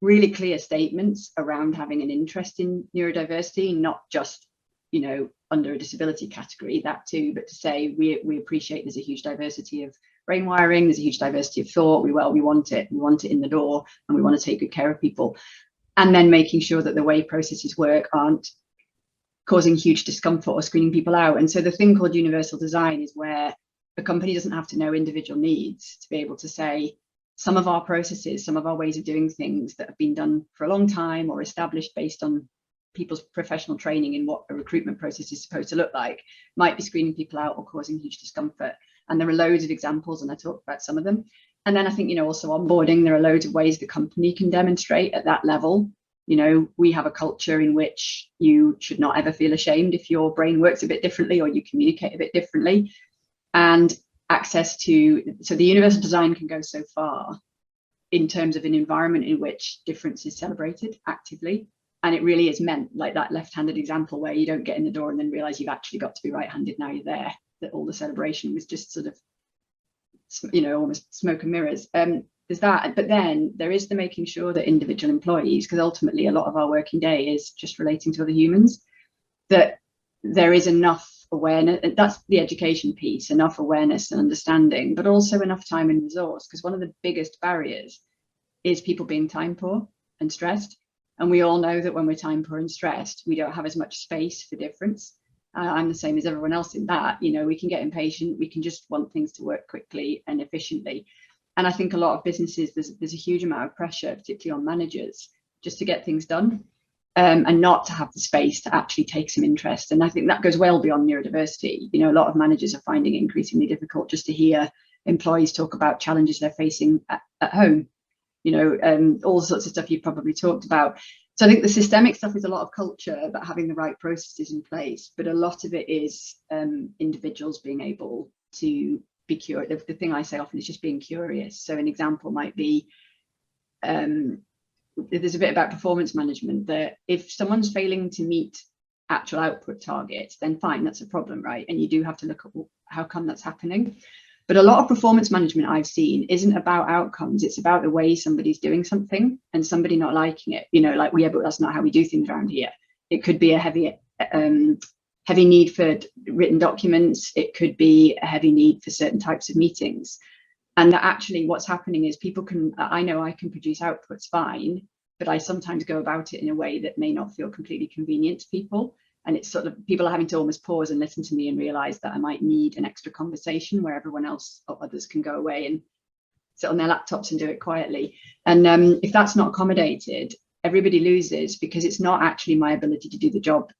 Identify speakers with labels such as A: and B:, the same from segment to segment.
A: really clear statements around having an interest in neurodiversity, not just, you know, under a disability category, that too, but to say we appreciate there's a huge diversity of brain wiring, there's a huge diversity of thought, we want it in the door, and we want to take good care of people. And then making sure that the way processes work aren't causing huge discomfort or screening people out. And so the thing called universal design is where the company doesn't have to know individual needs to be able to say, some of our processes, some of our ways of doing things that have been done for a long time or established based on people's professional training in what a recruitment process is supposed to look like, might be screening people out or causing huge discomfort. And there are loads of examples, and I talked about some of them. And then I think, you know, also onboarding, there are loads of ways the company can demonstrate at that level. You know, we have a culture in which you should not ever feel ashamed if your brain works a bit differently or you communicate a bit differently. And access to, so the universal design can go so far in terms of an environment in which difference is celebrated actively. And it really is meant, like that left-handed example where you don't get in the door and then realize you've actually got to be right-handed now you're there, that all the celebration was just sort of, you know, almost smoke and mirrors. There's that, but then there is the making sure that individual employees, because ultimately a lot of our working day is just relating to other humans, that there is enough awareness, and that's the education piece, enough awareness and understanding, but also enough time and resource, because one of the biggest barriers is people being time poor and stressed. And we all know that when we're time poor and stressed, we don't have as much space for difference. I'm the same as everyone else in that, you know, we can get impatient, we can just want things to work quickly and efficiently. And I think a lot of businesses, there's a huge amount of pressure, particularly on managers, just to get things done and not to have the space to actually take some interest. And I think that goes well beyond neurodiversity. You know, a lot of managers are finding it increasingly difficult just to hear employees talk about challenges they're facing at home, you know, all sorts of stuff you've probably talked about. So I think the systemic stuff is a lot of culture, about having the right processes in place, but a lot of it is individuals being able to be curious. The thing I say often is just being curious. So an example might be, there's a bit about performance management, that if someone's failing to meet actual output targets, then fine, that's a problem, right? And you do have to look at how come that's happening. But a lot of performance management I've seen isn't about outcomes, it's about the way somebody's doing something and somebody not liking it. You know, like, well, yeah, but that's not how we do things around here. It could be a heavy need for written documents. It could be a heavy need for certain types of meetings. And that actually what's happening is people can, I know I can produce outputs fine, but I sometimes go about it in a way that may not feel completely convenient to people. And it's sort of, people are having to almost pause and listen to me and realize that I might need an extra conversation where everyone else or others can go away and sit on their laptops and do it quietly. And if that's not accommodated, everybody loses, because it's not actually my ability to do the job.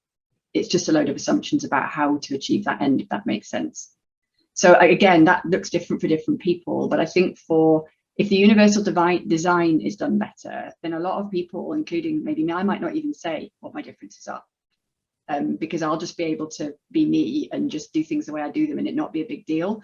A: It's just a load of assumptions about how to achieve that end, if that makes sense. So again, that looks different for different people. But I think if the universal design is done better, then a lot of people, including maybe me, I might not even say what my differences are. Because I'll just be able to be me and just do things the way I do them and it not be a big deal.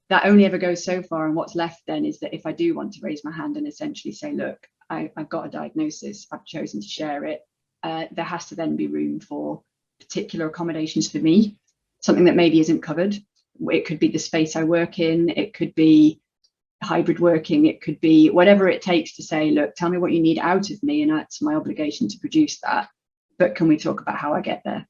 A: That only ever goes so far. And what's left then is that if I do want to raise my hand and essentially say, look, I've got a diagnosis, I've chosen to share it, there has to then be room for particular accommodations for me, something that maybe isn't covered. It could be the space I work in, it could be hybrid working, it could be whatever it takes to say, look, tell me what you need out of me, and it's my obligation to produce that. But can we talk about how I get there?